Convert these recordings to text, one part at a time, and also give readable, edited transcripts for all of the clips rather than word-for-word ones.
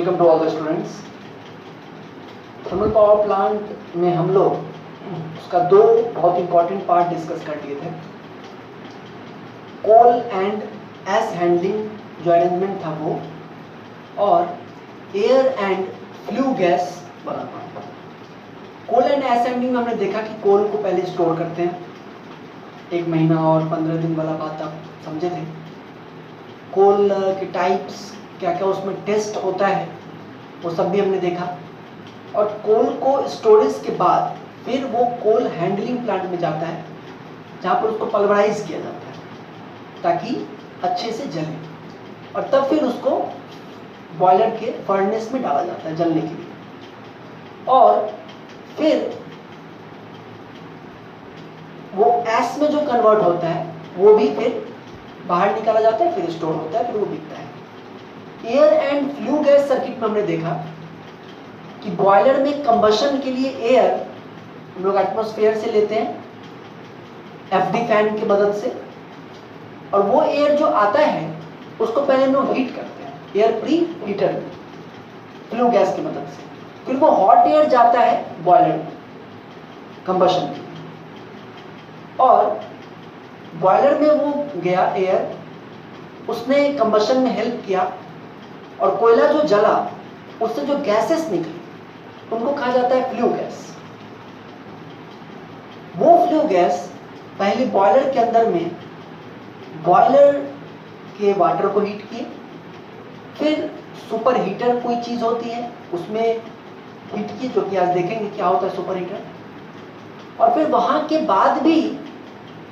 Welcome to all the students. Thermal power plant में हम लोग उसका दो बहुत इंपॉर्टेंट पार्ट डिस्कस कर लिए थे। कोल एंड एस हैंडलिंग जो अरेंजमेंट था वो, और एयर एंड फ्लू गैस वाला part. Coal and ash handling में हमने देखा कि कोल को पहले स्टोर करते हैं, 1 महीना और 15 दिन वाला बात आप समझे थे। कोल के टाइप्स क्या क्या उसमें टेस्ट होता है वो सब भी हमने देखा। और कोल को स्टोरेज के बाद फिर वो कोल हैंडलिंग प्लांट में जाता है, जहाँ पर उसको पल्वराइज किया जाता है ताकि अच्छे से जले, और तब फिर उसको बॉयलर के फर्नेस में डाला जाता है जलने के लिए। और फिर वो एस में जो कन्वर्ट होता है वो भी फिर बाहर निकाला जाता है, फिर स्टोर होता है, फिर वो बिकता है। Air and flue gas circuit में हमने देखा कि बॉयलर में कंबशन के लिए एयर हम लोग एटमॉस्फेयर से लेते हैं एफडी फैन की मदद से, और वो एयर जो आता है उसको पहले हम लोग हीट करते हैं एयर प्री हीटर में फ्लू गैस की मदद से। फिर वो हॉट एयर जाता है बॉयलर में कंबशन के लिए, और बॉयलर में वो गया एयर, उसने कंबशन में हेल्प किया, और कोयला जो जला उससे जो गैसेस निकली उनको कहा जाता है फ्लू गैस। वो फ्लू गैस पहले बॉयलर के अंदर में बॉयलर के वाटर को हीट किए, फिर सुपर हीटर कोई चीज होती है उसमें हीट की, जो कि आज देखेंगे क्या होता है सुपर हीटर। और फिर वहां के बाद भी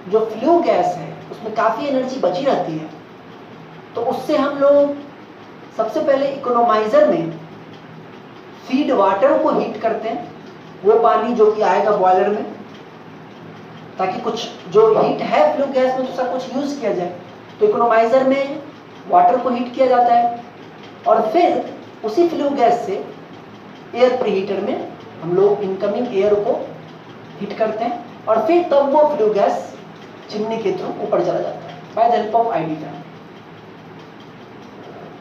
जो फ्लू गैस है उसमें काफी एनर्जी बची रहती है, तो उससे हम लोग सबसे पहले इकोनोमाइजर में फीड वाटर को हीट करते हैं, वो पानी जो कि आएगा बॉयलर में, ताकि कुछ जो हीट है फ्लू गैस में तो सब कुछ यूज किया जाए। तो इकोनोमाइजर में वाटर को हीट किया जाता है, और फिर उसी फ्लू गैस से एयर प्रीहीटर में हम लोग इनकमिंग एयर को हीट करते हैं, और फिर तब वो फ्लू गैस चिमनी के थ्रू ऊपर चला जाता है by the help of ID fan.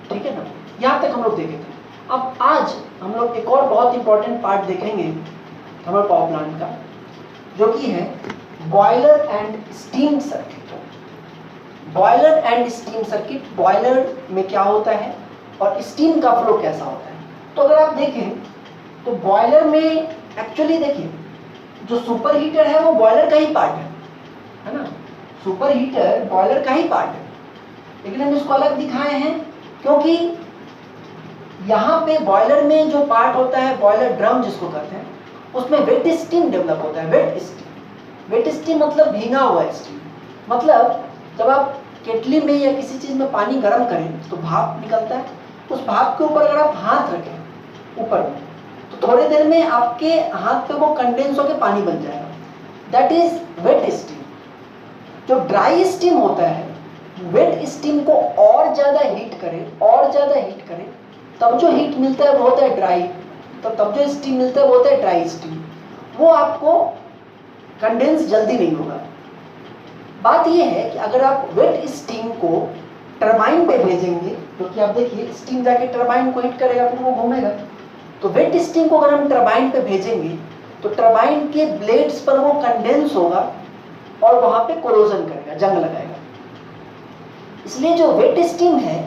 ठीक है ना, यहाँ तक हम लोग देखे थे। अब आज हम लोग एक और बहुत इंपॉर्टेंट पार्ट देखेंगे थर्मल पावर प्लांट का, जो कि है boiler and steam circuit. Boiler and steam circuit, boiler में क्या होता है और स्टीम का फ्लो कैसा होता है। तो अगर आप देखें तो बॉयलर में एक्चुअली देखिए जो सुपर हीटर है वो बॉयलर का ही पार्ट है ना, सुपर हीटर बॉयलर का ही पार्ट है, लेकिन हम इसको अलग दिखाए हैं क्योंकि यहाँ पे बॉयलर में जो पार्ट होता है बॉयलर ड्रम जिसको कहते हैं, उसमें वेट स्टीम डेवलप होता है। वेट स्टीम मतलब भीगा हुआ स्टीम। मतलब जब आप केटली में या किसी चीज में पानी गर्म करें तो भाप निकलता है, उस भाप के ऊपर अगर आप हाथ रखें ऊपर में तो थोड़ी देर में आपके हाथ पे वो कंडेंस होकर पानी बन जाएगा, दैट इज वेट स्टीम। जो ड्राई स्टीम होता है, वेट स्टीम को और ज्यादा हीट करें तब जो हीट मिलता है वो होता है ड्राई, तो तब जो स्टीम मिलता है वो होता है ड्राई स्टीम। वो आपको कंडेंस जल्दी नहीं होगा। बात ये है कि अगर आप वेट स्टीम को टरबाइन पे भेजेंगे, क्योंकि आप देखिए स्टीम जाके टरबाइन को हीट करेगा फिर वो घूमेगा, तो वेट स्टीम को अगर हम टरबाइन पे भेजेंगे तो टरबाइन के ब्लेड्स पर वो कंडेंस होगा और वहां पे कोरोजन करेगा, जंग लगाएगा। इसलिए जो वेट स्टीम है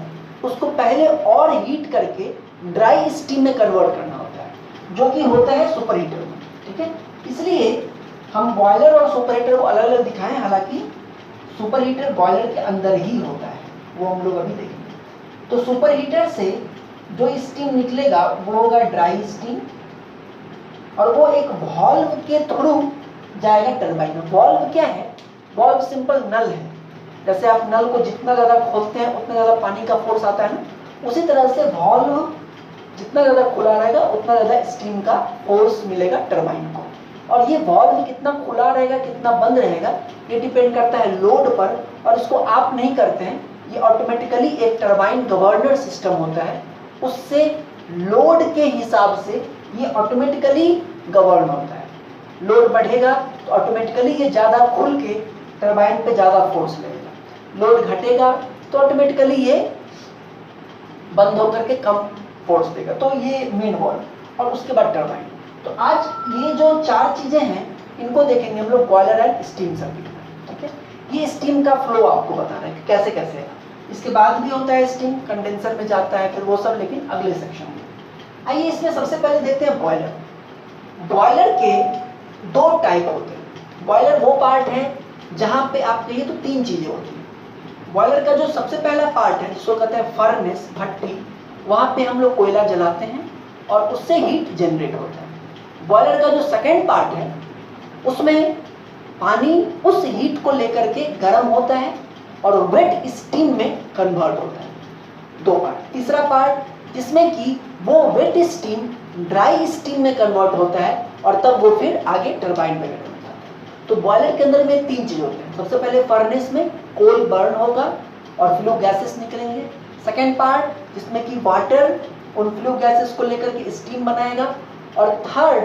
उसको पहले और हीट करके ड्राई स्टीम में कन्वर्ट करना होता है, जो कि होता है सुपर हीटर में। ठीक है, इसलिए हम बॉयलर और सुपर हीटर को अलग अलग दिखाएं, हालांकि सुपर हीटर बॉयलर के अंदर ही होता है, वो हम लोग अभी देखेंगे। तो सुपर हीटर से जो स्टीम निकलेगा वो होगा ड्राई स्टीम, और वो एक वॉल्व के थ्रू जाएगा टरबाइन में। वॉल्व क्या है? वॉल्व सिंपल नल है। जैसे आप नल को जितना ज़्यादा खोलते हैं उतना ज़्यादा पानी का फोर्स आता है ना, उसी तरह से वॉल्व जितना ज़्यादा खुला रहेगा उतना ज़्यादा स्टीम का फोर्स मिलेगा टरबाइन को। और ये वॉल्व कितना खुला रहेगा कितना बंद रहेगा ये डिपेंड करता है लोड पर, और इसको आप नहीं करते हैं, ये ऑटोमेटिकली एक टरबाइन गवर्नर सिस्टम होता है, उससे लोड के हिसाब से ये ऑटोमेटिकली गवर्न होता है। लोड बढ़ेगा तो ऑटोमेटिकली ये ज़्यादा खुल के टरबाइन पे ज़्यादा फोर्स लगेगा, लोड घटेगा तो ऑटोमेटिकली ये बंद होकर के कम फोर्स देगा। तो ये मेन वाल्व और उसके बाद टरबाइन। तो आज ये जो 4 चीजें हैं इनको देखेंगे हम लोग बॉयलर एंड स्टीम सर्किट में। ठीक है, ये स्टीम का फ्लो आपको बताना है कि कैसे कैसे है। इसके बाद भी होता है स्टीम, कंडेंसर में जाता है, फिर वो सब लेकिन अगले सेक्शन में। आइए इसमें सबसे पहले देखते हैं बॉयलर। बॉयलर के 2 टाइप होते हैं। बॉयलर वो पार्ट है जहां पे आप कहिए तो 3 चीजें होती हैं। बॉयलर का जो सबसे पहला पार्ट है जिसको कहते हैं फर्नेस, भट्टी, वहां पे हम लोग कोयला जलाते हैं और उससे हीट जनरेट होता है। बॉयलर का जो सेकेंड पार्ट है उसमें पानी उस हीट को लेकर के गर्म होता है और वेट स्टीम में कन्वर्ट होता है। 2 पार्ट। तीसरा पार्ट जिसमें कि वो वेट स्टीम ड्राई स्टीम में कन्वर्ट होता है और तब वो फिर आगे टरबाइन में कन्वर्ट होता है। तो बॉयलर के अंदर में 3 चीज होते हैं। सबसे पहले फर्नेस में कोल बर्न होगा और फ्लू गैसेस निकलेंगे। सेकेंड पार्ट जिसमें कि वाटर उन फ्लू गैसेस को लेकर के स्टीम बनाएगा और थर्ड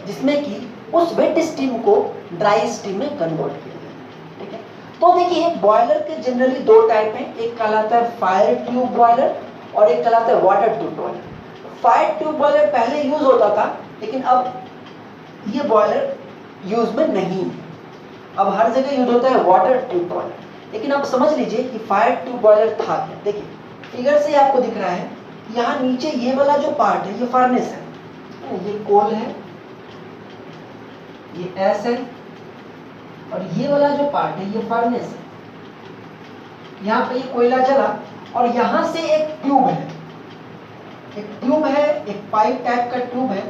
जिसमें कि उस वेट स्टीम को ड्राई स्टीम में कन्वर्ट किया जाए। ठीक है, तो देखिए बॉयलर के जनरली 2 टाइप हैं। एक कहलाता है फायर ट्यूब बॉयलर और एक कहलाता है water tube boiler. Fire tube boiler पहले यूज होता था लेकिन अब ये बॉयलर यूज में नहीं है। अब हर जगह यूज होता है वाटर ट्यूब बॉयलर। लेकिन आप समझ लीजिए कि फायर ट्यूब बॉयलर था क्या। देखिए फिगर से आपको दिख रहा है, यहाँ नीचे ये वाला जो पार्ट है ये फर्नेस है, ये कोल है, ये एस है और ये वाला जो पार्ट है ये फर्नेस है। यहाँ पे ये कोयला जला और यहाँ से एक ट्यूब है, एक पाइप टाइप का ट्यूब है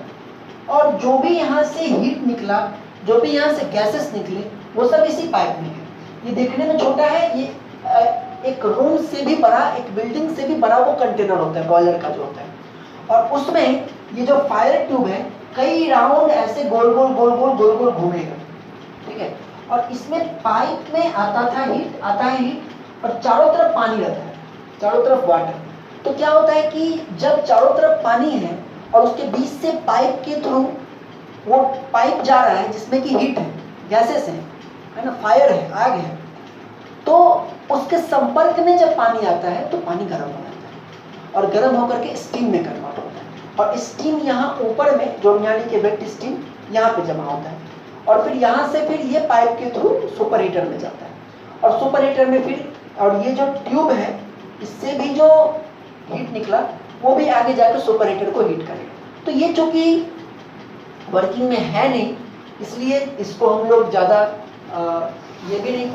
और जो भी यहाँ से हीट निकला, जो भी यहाँ से गैसेस निकले वो सब इसी पाइप में है। ये देखने में छोटा है, ये एक रूम से भी बड़ा, एक बिल्डिंग से भी बड़ा वो कंटेनर होता है बॉयलर का जो होता है। और उसमें ये जो फायर ट्यूब है कई राउंड ऐसे गोल गोल घूमेगा। ठीक है, और इसमें पाइप में आता है हीट और चारों तरफ पानी रहता है, चारों तरफ वाटर। तो क्या होता है कि जब चारों तरफ पानी है और उसके बीच से पाइप के थ्रू वो पाइप जा रहा है जिसमें कि हीट है, गैसेस है ना, फायर है, आग है, तो उसके संपर्क में जब पानी आता है तो पानी गर्म हो जाता है और गर्म होकर के स्टीम में कन्वर्ट होता है और स्टीम यहाँ ऊपर में जो यानी कि वेट स्टीम यहाँ पे जमा होता है और फिर यहाँ से फिर ये पाइप के थ्रू सुपर हीटर में जाता है और सुपर हीटर में फिर, और ये जो ट्यूब है इससे भी जो हीट निकला वो भी आगे जाकर सुपर हीटर को हीट करेगा। तो ये चूंकि वर्किंग में है नहीं इसलिए इसको हम लोग ज़्यादा ये भी नहीं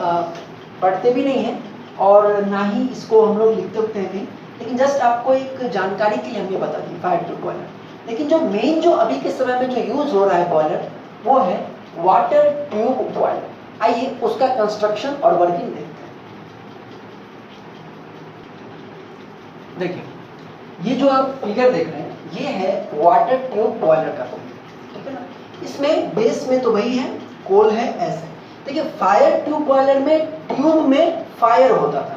पढ़ते भी नहीं हैं और ना ही इसको हम लोग लिखते उठते हैं नहीं, लेकिन जस्ट आपको एक जानकारी के लिए हम ये बता दें फायर ट्यूब बॉयलर। लेकिन जो मेन जो अभी के समय में जो यूज हो रहा है बॉयलर वो है वाटर ट्यूब बॉयलर। आइए उसका कंस्ट्रक्शन और वर्किंग देखते हैं। देखिए ये जो आप फिगर देख रहे हैं ये है वाटर ट्यूब बॉयलर का फिगर, ठीक है ना। इसमें बेस में तो वही है, कोल है, ऐसे। देखिए फायर ट्यूब बॉयलर में ट्यूब में फायर होता था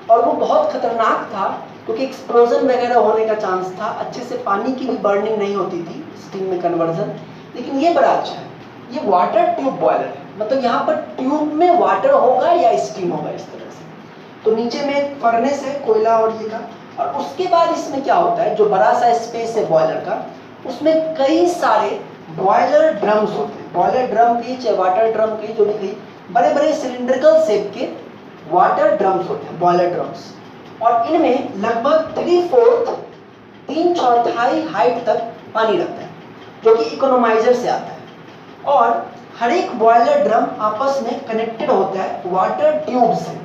और वो बहुत खतरनाक था क्योंकि एक्सप्लोजन वगैरह होने का चांस था, अच्छे से पानी की भी बर्निंग नहीं होती थी, स्टीम में कन्वर्जन। लेकिन ये बड़ा अच्छा है, ये वाटर ट्यूब बॉयलर है, मतलब यहाँ पर ट्यूब में वाटर होगा या स्टीम होगा इस तरह से। तो नीचे में एक फर्नेस है कोयला और ये का, और उसके बाद इसमें क्या होता है, जो बड़ा सा स्पेस है बॉयलर का, उसमें कई सारे बॉयलर ड्रम्स होते हैं। बॉयलर ड्रम की चाहे वाटर ड्रम की जो भी कही, बड़े बड़े सिलिंड्रिकल शेप के वाटर ड्रम्स होते हैं, बॉयलर ड्रम्स। और इनमें लगभग 3/4 हाइट तक पानी रहता है जो कि इकोनोमाइजर से आता है। और हर एक बॉयलर ड्रम आपस में कनेक्टेड होता है वाटर ट्यूब से।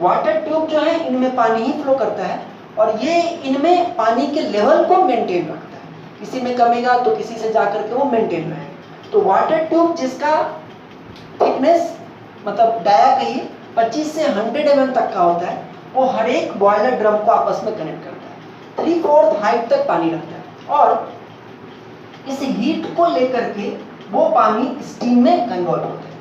वाटर ट्यूब जो है इनमें पानी ही फ्लो करता है और ये इनमें पानी के लेवल को मेंटेन रखता है, किसी में कमेगा तो किसी से जाकर के वो मेंटेन रहे। तो वाटर ट्यूब जिसका थिकनेस मतलब डाया कहिए 25 से 100 mm तक का होता है, वो हर एक बॉयलर ड्रम को आपस में कनेक्ट करता है। 3/4 हाइट तक पानी रहता है और इस हीट को लेकर के वो पानी स्टीम में कन्वर्ट होता है,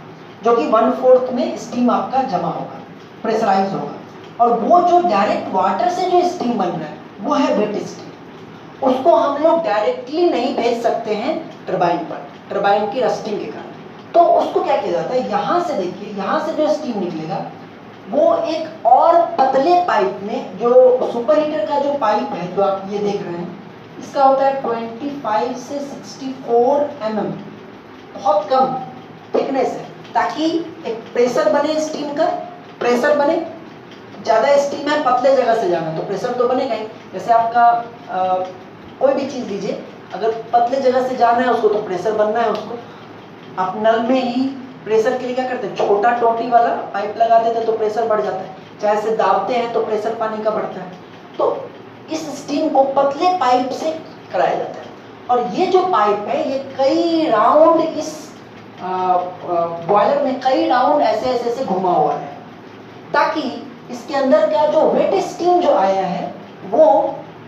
जो कि 1/4 में स्टीम आपका जमा होगा, प्रेशराइज होगा। और वो जो डायरेक्ट वाटर से जो स्टीम बन रहा है वो है वेट स्टीम। उसको हम लोग डायरेक्टली नहीं भेज सकते हैं टरबाइन पर, टरबाइन की रस्टिंग के कारण। तो उसको क्या किया जाता है, यहाँ से देखिए, यहाँ से जो स्टीम निकलेगा वो एक और पतले पाइप में, जो सुपर हीटर का जो पाइप है जो आप ये देख रहे हैं, इसका होता है 25 से 64 mm, बहुत कम थिकनेस है, ताकि एक प्रेशर बने, स्टीम का प्रेशर बने। ज़्यादा स्टीम है, पतले जगह से जाना तो प्रेशर तो बनेगा ही। जैसे आपका कोई भी चीज़ लीजिए, अगर पतले जगह से जाना है उसको तो प्रेशर बनना है उसको। आप नल में ही प्रेशर के लिए क्या करते हैं, छोटा टोटी वाला पाइप लगा देते हैं तो प्रेशर बढ़ जाता है, चाहे से दाबते हैं तो प्रेशर पानी का बढ़ता है। तो इस स्टीम को पतले पाइप से कराया जाता है, और ये जो पाइप है ये कई राउंड इस बॉयलर में कई राउंड ऐसे ऐसे से घुमा हुआ है, ताकि इसके अंदर का जो वेट स्टीम जो आया है वो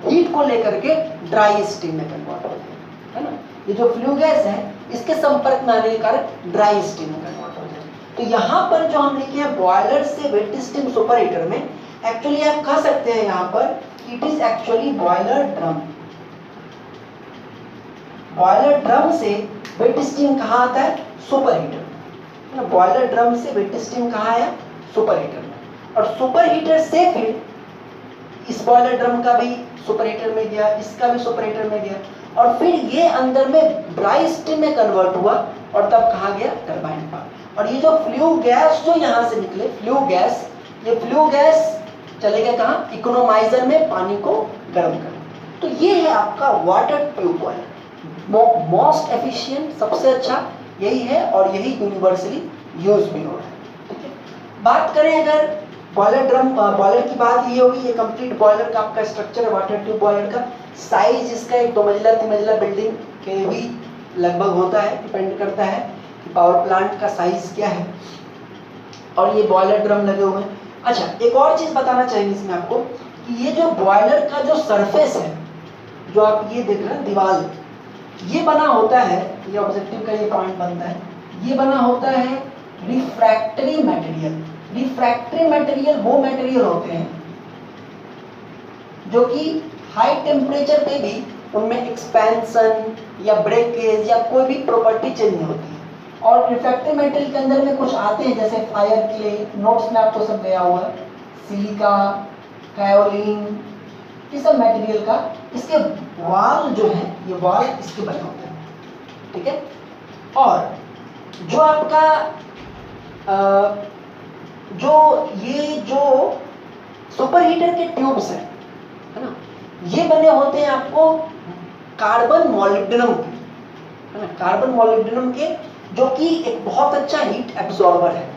हीट को लेकर के ड्राई स्टीम में कन्वर्ट हो जाए, है ना। ये जो फ्लू गैस है इसके संपर्क में आने के कारण ड्राई स्टीम में कन्वर्ट हो जाए। तो यहाँ पर जो हम लिखे हैं बॉयलर से वेट स्टीम सुपर हीटर में, एक्चुअली आप कह सकते हैं यहाँ पर it is actually boiler drum. Boiler drum से वेट स्टीम कहाँ आता है, सुपर हीटर। बॉयलर ड्रम से वेट स्टीम कहाँ आया, सुपर हीटर में, और सुपर हीटर से फिर इस बॉयलर ड्रम का भी सुपर हीटर में गया, इसका भी सुपर हीटर में गया, और फिर ये अंदर में ड्राई स्टीम में कन्वर्ट हुआ, और तब कहाँ गया, टरबाइन पर। और ये जो फ्लू गैस जो यहाँ से निकले, फ्लू गैस, ये फ्लू गैस चले गए कहाँ, इकोनोमाइजर में पानी को गर्म करने। तो ये है आपका water tube boiler. Most efficient, सबसे अच्छा यही है, और यही यूनिवर्सली यूज भी हो रहा है। ठीक है, बात करें अगर बॉयलर ड्रम, बॉयलर की बात ये होगी, ये कंप्लीट बॉयलर का आपका स्ट्रक्चर है वाटर ट्यूब बॉयलर का। साइज इसका एक 2 मंजिला 3 मंजिला बिल्डिंग के भी लगभग होता है, डिपेंड करता है कि पावर प्लांट का साइज क्या है, और ये बॉयलर ड्रम लगे हुए हैं। अच्छा, एक और चीज बताना चाहेंगे इसमें आपको कि ये जो बॉयलर का जो सरफेस है, जो आप ये देख रहे हैं दीवार, ये बना होता है, ये ऑब्जेक्टिव का ये पॉइंट बनता है, ये बना होता है रिफ्रैक्टरी मटेरियल। रिफ्रैक्टरी मटेरियल वो मटेरियल होते हैं जो कि हाई टेम्परेचर पे भी उनमें एक्सपेंशन या ब्रेकेज या कोई भी प्रॉपर्टी चेंज नहीं होती है। और रिफ्रैक्टरी मटेरियल के अंदर में कुछ आते हैं, जैसे फायर क्ले, नोट्स में आपको सब गया हुआ है, सिलिका, कायोलिन, ये सब मटेरियल का, इसके वाल जो है, ये वाल इसके बने होते हैं। ठीक है, और जो आपका जो सुपर हीटर के ट्यूब्स है ना, ये बने होते हैं आपको कार्बन मॉलिब्डेनम के, है ना, कार्बन मॉलिब्डेनम के, जो कि एक बहुत अच्छा हीट एब्जॉर्बर है,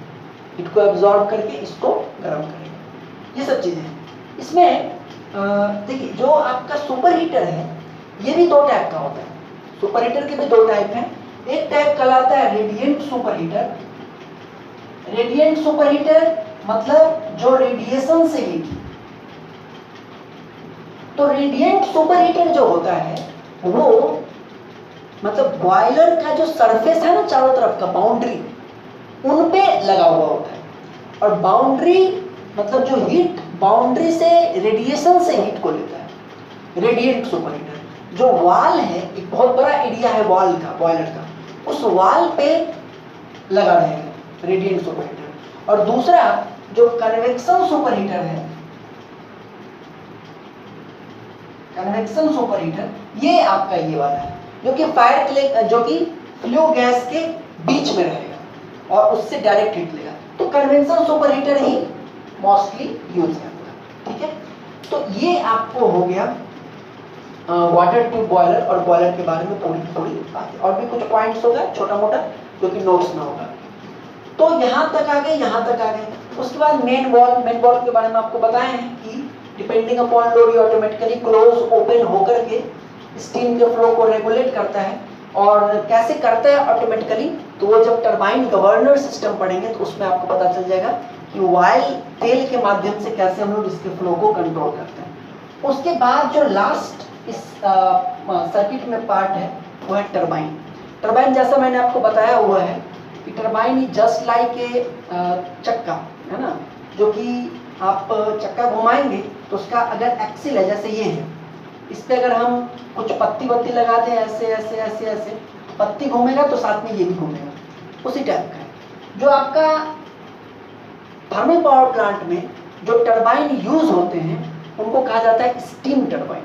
हीट को एब्जॉर्ब करके इसको गर्म करेगा। ये सब चीजें हैं इसमें। देखिए, जो आपका सुपर हीटर है ये भी 2 टाइप का होता है। सुपर हीटर के भी 2 टाइप हैं। एक टाइप कहलाता है radiant super heater. Radiant super heater मतलब जो रेडिएशन से हीट। तो रेडिएंट सुपर हीटर जो होता है वो मतलब बॉयलर का जो सरफेस है ना, चारों तरफ का बाउंड्री, उन पे लगा हुआ होता है। और बाउंड्री मतलब जो हीट बाउंड्री से, रेडिएशन से हीट को लेता है रेडिएंट सुपर हीटर। जो वाल है, एक बहुत बड़ा एरिया है वाल का, बॉयलर का, उस वाल पे लगा रहेगा रेडिएंट सुपर हीटर। और दूसरा जो कन्वेक्शन सुपर हीटर है, कन्वेक्शन सुपर हीटर, ये आपका ये वाला है, जो कि फायर क्ले, जो कि फ्लू गैस के बीच में रहेगा और उससे डायरेक्ट हीट लेगा। तो कन्वेंशनल सुपर हीटर ही मोस्टली यूज करता है। ठीक है, तो ये आपको हो गया वाटर ट्यूब बॉयलर और बॉयलर के बारे में थोड़ी बात। और भी कुछ पॉइंट्स होगा छोटा मोटा जो कि नोट्स में होगा। तो यहाँ तक आ गए, यहाँ तक आ गए। उसके बाद मेन वॉल्व के बारे में आपको बताए हैं कि डिपेंडिंग अपॉन लोड ये ऑटोमेटिकली क्लोज ओपन होकर के स्टीम के फ्लो को रेगुलेट करता है। और कैसे करता है ऑटोमेटिकली, तो वो जब टरबाइन गवर्नर सिस्टम पढ़ेंगे तो उसमें आपको पता चल जाएगा कि वाइल तेल के माध्यम से कैसे हम लोग इसके फ्लो को कंट्रोल करते हैं। उसके बाद जो लास्ट इस सर्किट में पार्ट है वो है टरबाइन। टरबाइन जैसा मैंने आपको बताया हुआ है कि turbine is just like a चक्का, है ना, जो कि आप चक्का घुमाएंगे तो उसका अगर एक्सिल है, जैसे ये है, इस पे अगर हम कुछ पत्ती लगा दें ऐसे ऐसे ऐसे ऐसे, पत्ती घूमेगा तो साथ में ये भी घूमेगा, उसी टाइप का है। जो आपका थर्मल पावर प्लांट में जो टरबाइन यूज होते हैं उनको कहा जाता है स्टीम टरबाइन।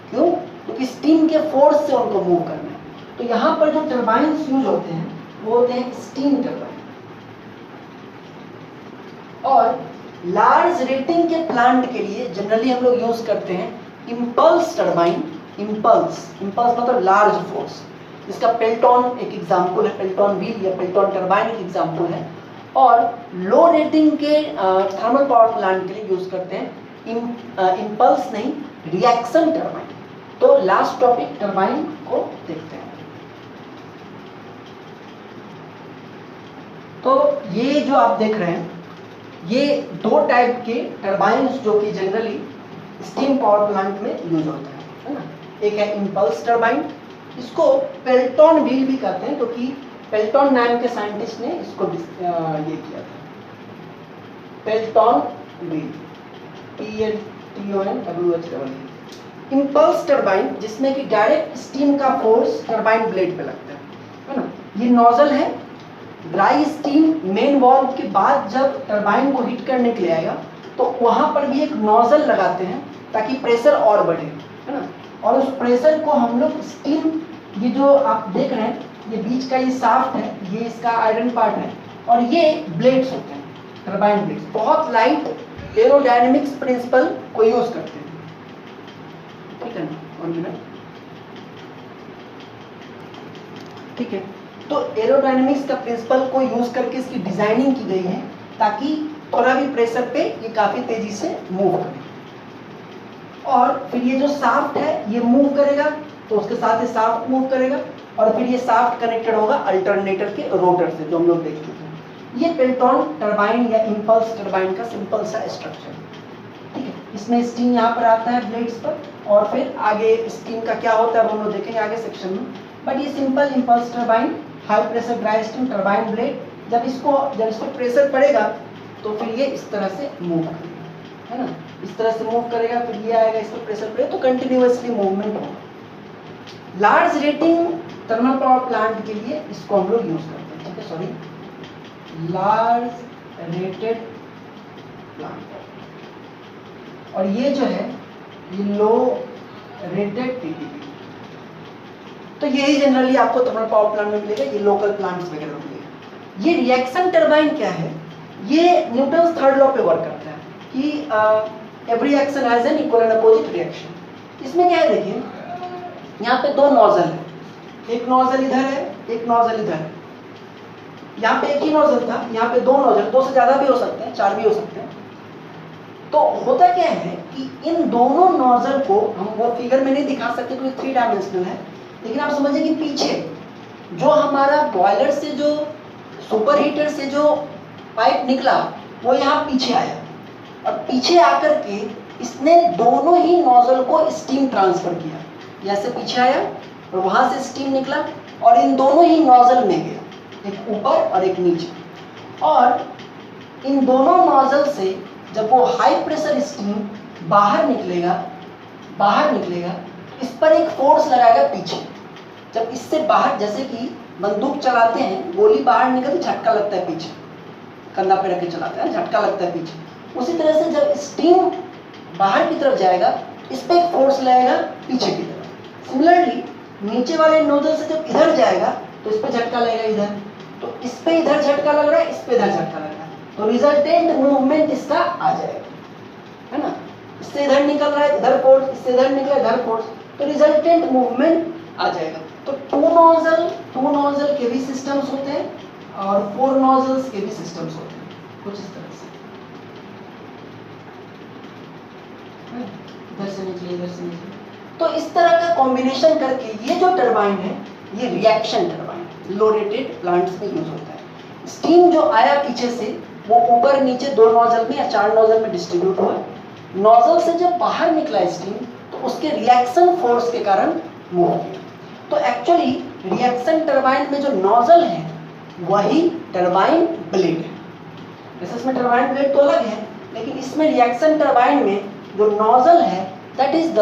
क्यों? क्योंकि स्टीम के फोर्स से उनको मूव करना है। तो यहाँ पर जो टरबाइन्स यूज होते हैं वो होते हैं स्टीम टरबाइन। और लार्ज रेटिंग के प्लांट के लिए जनरली हम लोग यूज करते हैं इम्पल्स टरबाइन। इम्पल्स मतलब लार्ज फोर्स, इसका पेल्टॉन एक एग्जाम्पल है, पेल्टॉन व्हील या पेल्टॉन टरबाइन एक एग्जाम्पल है। और लो रेटिंग के थर्मल पावर प्लांट के लिए यूज करते हैं इम्पल्स नहीं, रिएक्शन टरबाइन। तो लास्ट टॉपिक टरबाइन को देखते हैं। तो ये जो आप देख रहे हैं ये दो टाइप के टरबाइन्स जो कि जनरली स्टीम पावर प्लांट में यूज होता है ना। एक है इम्पल्स टरबाइन, इसको पेल्टॉन व्हील भी कहते हैं क्योंकि पेल्टॉन नाम के साइंटिस्ट ने इसको ये किया था, पेल्टॉन व्हील, PLTONWH। इम्पल्स टरबाइन जिसमें कि डायरेक्ट स्टीम का फोर्स टरबाइन ब्लेड पे लगता है ना। ये नोजल है, ड्राई स्टीम मेन वाल्व के बाद जब टरबाइन को हीट करने के लिए आएगा तो वहां पर भी एक नोजल लगाते हैं ताकि प्रेशर और बढ़े, है ना। और उस प्रेशर को हम लोग स्टीम, ये जो आप देख रहे हैं ये बीच का ये शाफ्ट है, ये इसका आयरन पार्ट है और ये ब्लेड्स होते हैं टरबाइन ब्लेड्स। बहुत लाइट एरोडायनेमिक्स प्रिंसिपल को यूज करते हैं, ठीक है ना। ठीक है, तो एरोडायनेमिक्स का प्रिंसिपल को यूज करके इसकी डिजाइनिंग की गई है ताकि थोड़ा भी प्रेशर पे ये काफी तेजी से मूव करे। और फिर ये जो शाफ्ट है ये मूव करेगा तो उसके साथ ये शाफ्ट मूव करेगा और फिर ये शाफ्ट कनेक्टेड होगा अल्टरनेटर के रोटर से, जो हम लोग देख चुके हैं। ये पेल्टॉन टरबाइन या इम्पल्स टरबाइन का सिंपल सा स्ट्रक्चर, ठीक है। इसमें स्टीम यहाँ पर आता है ब्लेड्स पर और फिर आगे स्टीम का क्या होता है हम लोग देखेंगे आगे सेक्शन में। बट ये simple impulse turbine, high pressure dry steam turbine blade, जब इसको प्रेशर पड़ेगा तो फिर ये इस तरह से मूव करेगा, है ना। इस तरह से मूव करेगा, फिर ये आएगा, इस पर प्रेशर पड़ेगा तो कंटिन्यूअसली मूवमेंट होगा। Large rating thermal power plant के लिए इसको हम लोग यूज करते हैं, ठीक है, सॉरी, लार्ज रेटेड प्लांट। और ये जो है ये लो रेटेड टीटीपी। तो यही जनरली आपको थर्मल पावर प्लांट में मिलेगा, ये लोकल प्लांट्स वगैरह में मिलेगा। ये रिएक्शन टरबाइन क्या है, ये न्यूटन्स थर्ड लॉ पे वर्क करता है कि every action has an equal and opposite reaction. इसमें क्या है देखिए, यहाँ पे दो नोजल है, एक नोजल इधर है, एक नोजल इधर है। यहाँ पे एक ही नोजल था, यहाँ पे दो नोजल, दो से ज्यादा भी हो सकते हैं, चार भी हो सकते हैं। तो होता क्या है कि इन दोनों नोजल को हम वो फिगर में नहीं दिखा सकते क्योंकि 3 डायमेंशनल है, लेकिन आप समझिए कि पीछे जो हमारा बॉयलर से, जो सुपर हीटर से जो पाइप निकला वो यहाँ पीछे आया और पीछे आकर के इसने दोनों ही नोजल को स्टीम ट्रांसफर किया। जैसे पीछे आया और वहां से स्टीम निकला और इन दोनों ही नोजल में गया, एक ऊपर और एक नीचे। और इन दोनों नोजल से जब वो हाई प्रेशर स्टीम बाहर निकलेगा इस पर एक फोर्स लगाएगा पीछे। जब इससे बाहर, जैसे कि बंदूक चलाते हैं, गोली बाहर निकलती झटका लगता है पीछे, कंधा पे रख के चलाते हैं झटका लगता है पीछे। उसी तरह से जब स्टीम बाहर की तरफ जाएगा इस पर एक फोर्स लगेगा पीछे की तरफ। सिमिलरली नीचे वाले नोजल से जब इधर जाएगा तो इस पर झटका लगेगा इधर, तो इस पे इधर झटका लग रहा है, इस पे इधर झटका लग रहा है, तो रिजल्टेंट मूवमेंट इसका आ जाएगा, है ना। इससे इधर निकल रहा है इधर फोर्स, इससे इधर निकला इधर फोर्स, तो रिजल्टेंट मूवमेंट आ जाएगा। तो टू नोजल के भी सिस्टम्स होते हैं और 4 नोजल्स के भी सिस्टम्स होते हैं, कुछ इस तरह से, इधर से निकले इधर से निकले। तो इस तरह का कॉम्बिनेशन करके ये जो टरबाइन है ये रिएक्शन टरबाइन लो रेटेड प्लांट्स में यूज होता है। स्टीम जो आया पीछे से वो ऊपर नीचे 2 नोजल में या 4 नोजल में डिस्ट्रीब्यूट हुआ। नोजल से जब बाहर निकला स्टीम तो उसके रिएक्शन फोर्स के कारण मूव किया। तो एक्चुअली रिएक्शन टरबाइन में जो नोजल है वही टरबाइन ब्लेड है। जैसे इसमें टरबाइन ब्लेड तो अलग है, लेकिन इसमें रिएक्शन टरबाइन में जो नोजल है that is the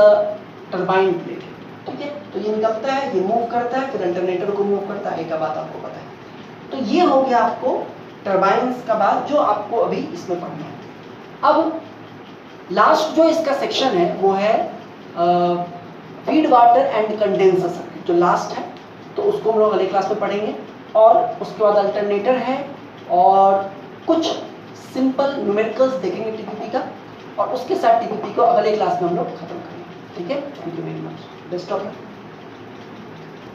turbine blade, ठीक है। तो ये निकलता है, ये मूव करता है, फिर अल्टरनेटर को मूव करता है, एक बात आपको पता है। तो ये हो गया आपको टर्बाइन्स का बाद जो आपको अभी इसमें पढ़ना है। अब लास्ट जो इसका सेक्शन है वो है feed water and condenser circuit, जो लास्ट है, तो उसको हम लोग अगले क्लास में पढ़ेंगे। और उसके बाद अल्टरनेटर है और कुछ सिंपल न्यूमेरिकल्स देखेंगे टीपीपी का, और उसके साथ टीपीपी को अगले क्लास में हम लोग खत्म करेंगे। ठीक है, thank you very much, best of luck.